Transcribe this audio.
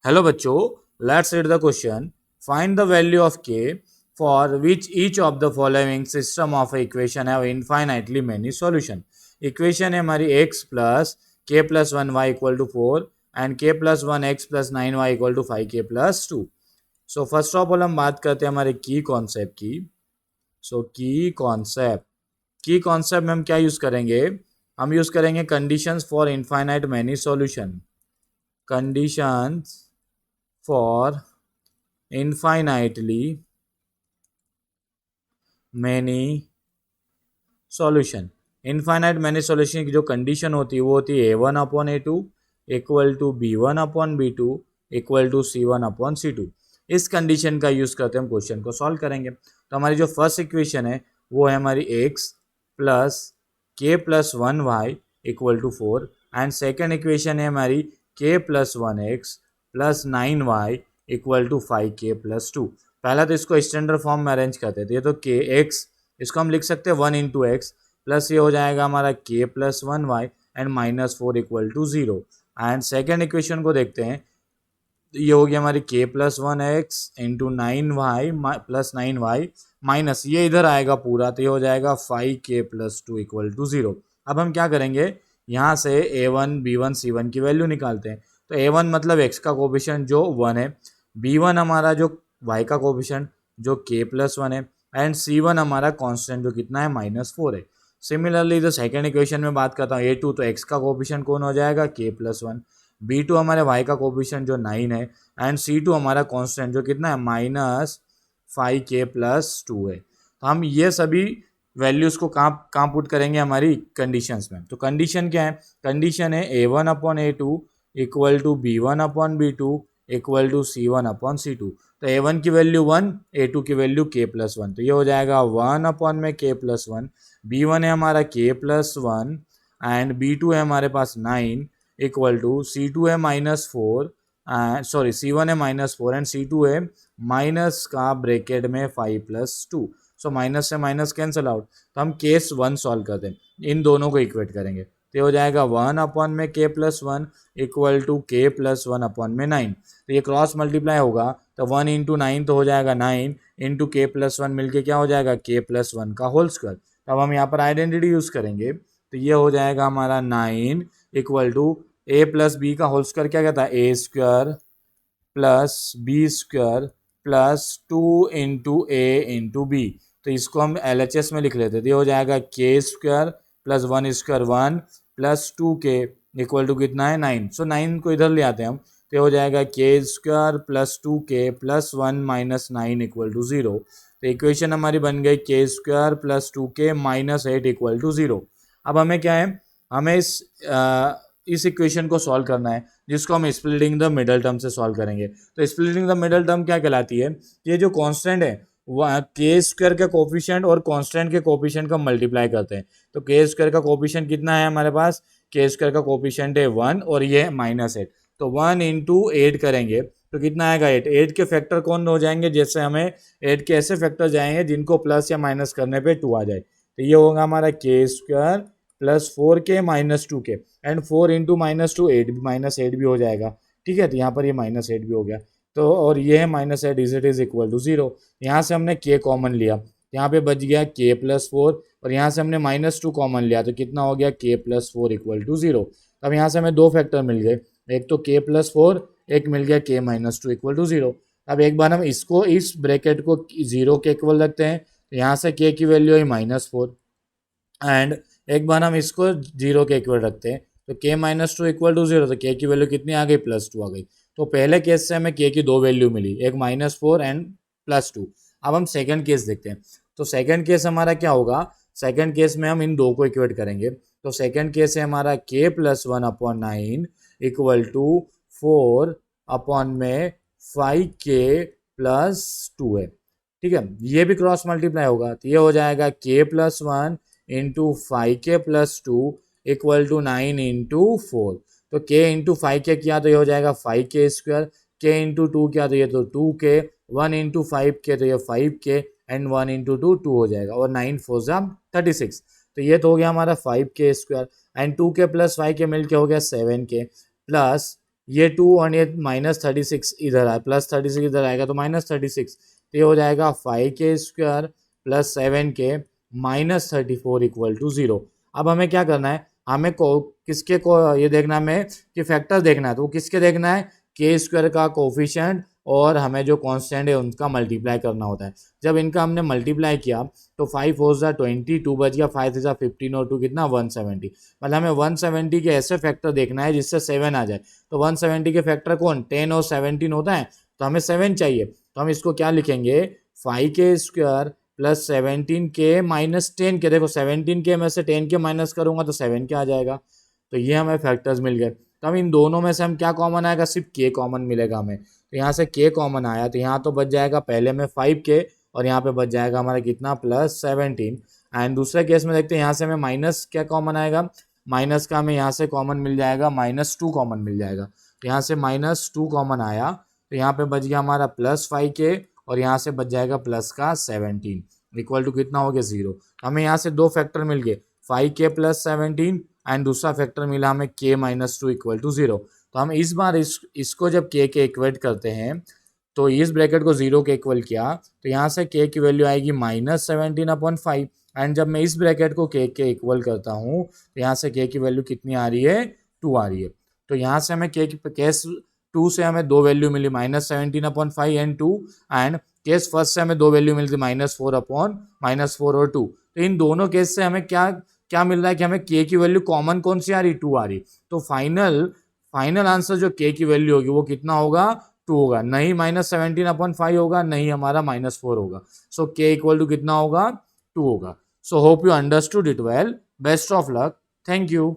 Hello बच्चों, let's read the question. Find the value of k for which each of the following system of equation have infinitely many solution. Equation है हमारी x plus k plus one y equal to 4 and k plus one x plus nine y equal to 5k+2. So first of all हम बात करते हैं हमारे की concept की. सो की कॉन्सेप्ट में हम क्या यूज करेंगे? हम यूज करेंगे conditions for infinite many solution. Conditions for infinitely many solution. Infinite many solution की जो कंडीशन होती है वो होती है a1/a2 equal to b1/b2 equal to c1/c2. इस कंडीशन का यूज करते हम क्वेश्चन को सॉल्व करेंगे. तो हमारी जो फर्स्ट इक्वेशन है वो है हमारी x plus k plus one y equal to 4 and second equation है हमारी k plus one x plus nine y equal to 5k+2. पहला तो इसको स्टैंडर्ड फॉर्म में अरेंज करते थे. ये तो के एक्स, इसको हम लिख सकते हैं 1 × x प्लस ये हो जाएगा हमारा k plus one y and -4 equal to 0. And second equation को देखते हैं. ये हो गया हमारी k plus one x into nine y plus nine y minus ये इधर आएगा पूरा, तो ये हो जाएगा 5k+2 इक्वल टू 0. अब हम क्या करेंगे, यहाँ से a1 b1 c1 की वैल्यू निकालते हैं. तो a1 मतलब x का कोफिशिएंट जो 1 है, b1 हमारा जो y का कोफिशिएंट जो k प्लस वन है एंड c1 हमारा कांस्टेंट जो कितना है -4 है. सिमिलरली जो सेकेंड इक्वेशन में बात करता हूँ a2, तो x का कोफिशिएंट कौन हो जाएगा k प्लस वन, b2 हमारे y का कोफिशिएंट जो 9 है एंड c2 हमारा कांस्टेंट जो कितना है -5k+2 है. तो हम ये सभी वैल्यूज को कहाँ कहाँ पुट करेंगे हमारी कंडीशंस में. तो कंडीशन क्या है? कंडीशन है a1/a2 equal to b1/b2 equal to c1/c2. तो a1 की वैल्यू 1, a2 की वैल्यू k प्लस वन, तो ये हो जाएगा 1/k+1. b1 है हमारा k plus one and b2 है हमारे पास 9 इक्वल टू c2 है -4, सॉरी c1 है -4 एंड c2 है माइनस का ब्रैकेट में 5+2. सो माइनस से माइनस कैंसल आउट. तो हम केस 1 सॉल्व करते हैं, इन दोनों को इक्वेट करेंगे. तो ये हो जाएगा 1/k+1 equal to k plus one upon में 9. तो ये क्रॉस मल्टीप्लाई होगा तो 1 × 9 तो हो जाएगा 9 इंटू k प्लस वन मिल क्या हो जाएगा k प्लस वन का होल स्क्वायर. तो अब हम यहाँ पर आइडेंटिटी यूज़ करेंगे. तो ये हो जाएगा हमारा 9 equal to a plus b का होल स्क्वायर क्या कहता है a square plus b square plus 2 into a into b. तो इसको हम LHS में लिख लेते थे. ये हो जाएगा k square plus one square 1 plus 2k equal to कितना है 9. सो 9 को इधर ले आते हैं हम. तो ये हो जाएगा k square plus 2k plus one minus 9 equal to 0. तो इक्वेशन हमारी बन गई के square plus 2k -8 equal to 0. अब हमें क्या है, हमें इस इक्वेशन को सॉल्व करना है जिसको हम स्प्लिटिंग द मिडल टर्म से सॉल्व करेंगे. तो स्प्लिटिंग द मिडल टर्म क्या कहलाती है? ये जो कांस्टेंट है के स्क्वायर के कोफिशिएंट और कांस्टेंट के कोफिशिएंट का मल्टीप्लाई करते हैं. तो के स्क्वायर का कोफिशिएंट कितना है हमारे पास? के स्क्वायर का कोफिशिएंट है 1 और ये है -8. तो 1 × 8 करेंगे तो कितना आएगा 8. 8 के फैक्टर कौन हो जाएंगे? जैसे हमें 8 के ऐसे फैक्टर जाएंगे जिनको प्लस या माइनस करने पे 2 आ जाए. तो ये होगा हमारा के square plus 4k minus 2k and 4 × -2 8 -8 भी हो जाएगा. ठीक है, तो यहाँ पर ये -8 भी हो गया. तो और ये है -8 इज इक्वल टू 0. यहाँ से हमने k कॉमन लिया, यहाँ पे बच गया k प्लस 4 और यहाँ से हमने -2 कॉमन लिया तो कितना हो गया k प्लस 4 इक्वल टू 0. अब यहाँ से हमें दो फैक्टर मिल गए, एक तो k प्लस 4, एक मिल गया k -2 इक्वल टू 0. अब एक बार हम इसको इस ब्रैकेट को 0 के इक्वल रखते हैं. यहाँ से k की वैल्यू है -4 एंड एक बार हम इसको 0 के इक्वल रखते हैं तो k -2 इक्वल टू 0. तो k की वैल्यू कितनी आ गई? +2 आ गई. तो पहले केस से हमें k की दो वैल्यू मिली, एक -4 एंड +2. अब हम सेकंड केस देखते हैं. तो सेकंड केस हमारा क्या होगा? सेकंड केस में हम इन दो को इक्वेट करेंगे. तो सेकंड केस है हमारा k plus one upon 9 equal to 4 upon में 5k+2 है. ठीक है, ये भी क्रॉस मल्टीप्लाई होगा तो ये हो जाएगा k plus one into 5k+2 equal to 9 into 4. तो k इंटू 5k किया तो ये हो जाएगा 5k स्क्वायर, k इंटू 2 किया तो ये तो 2k, 1 इंटू 5k तो ये 5k एंड 1 इंटू 2 2 हो जाएगा और 9 4 36. तो ये तो हो गया हमारा 5k square and 2k plus 5k मिल के हो गया 7k प्लस ये 2 और ये -36 इधर आए, +36 इधर आएगा तो -36, तो ये हो जाएगा 5k² + 7k -34 = 0। अब हमें क्या करना है, हमें किसके को ये देखना है हमें कि फैक्टर देखना है, तो वो किसके देखना है, k² का कोफिशिएंट और हमें जो कांस्टेंट है उनका मल्टीप्लाई करना होता है। जब इनका हमने मल्टीप्लाई किया तो 5 4 ज़ा 20, 2 बच गया, 5 3 ज़ा 15 और 2 कितना 170। मतलब हमें 170 के ऐसे फैक्टर देखना है जिससे 7 आ जाए। तो 170 के फैक्टर कौन, 10 और 17 होता है, तो हमें 7 चाहिए, तो हम इसको क्या लिखेंगे, 5k² + 17k - 10k। देखो 17k में से 10k माइनस करूंगा तो 7k आ जाएगा। तो ये हमें फैक्टर्स मिल गए। तो हम इन दोनों में से हम क्या कॉमन आएगा, सिर्फ k कॉमन मिलेगा हमें। तो यहाँ से k कॉमन आया तो यहाँ तो बच जाएगा पहले में 5k और यहाँ पे बच जाएगा हमारा कितना +17। एंड दूसरे केस में देखते हैं, यहाँ से हमें माइनस क्या कॉमन आएगा, माइनस का हमें यहाँ से कॉमन मिल जाएगा, -2 कॉमन मिल जाएगा। तो यहाँ से -2 कॉमन आया तो यहाँ पे बच गया हमारा +5k और यहाँ से बच जाएगा प्लस का 17 इक्वल टू कितना हो गया 0। हमें यहाँ से दो फैक्टर मिल गए, 5k + 17 एंड दूसरा फैक्टर मिला हमें k - 2 = 0। तो हम इस बार इसको जब k के इक्वेट करते हैं तो इस ब्रैकेट को 0 के इक्वल किया तो यहाँ से k की वैल्यू आएगी -17/5 एंड जब मैं इस ब्रैकेट को k के इक्वल करता हूँ तो यहाँ से k की वैल्यू कितनी आ रही है, 2 आ रही है। तो यहाँ से हमें केस 2 से हमें दो वैल्यू मिली -17/5 एंड 2 एंड केस फर्स्ट से हमें दो वैल्यू मिलती -4 और 2। तो इन दोनों केस से हमें क्या क्या मिल रहा है कि हमें k की वैल्यू कॉमन कौन सी आ रही, 2 आ रही। तो फाइनल आंसर जो k की वैल्यू होगी वो कितना होगा, 2 होगा, नहीं -17/5 होगा, नहीं हमारा -4 होगा। सो k इक्वल टू कितना होगा, 2 होगा। So hope you understood it well. Best of luck. Thank you.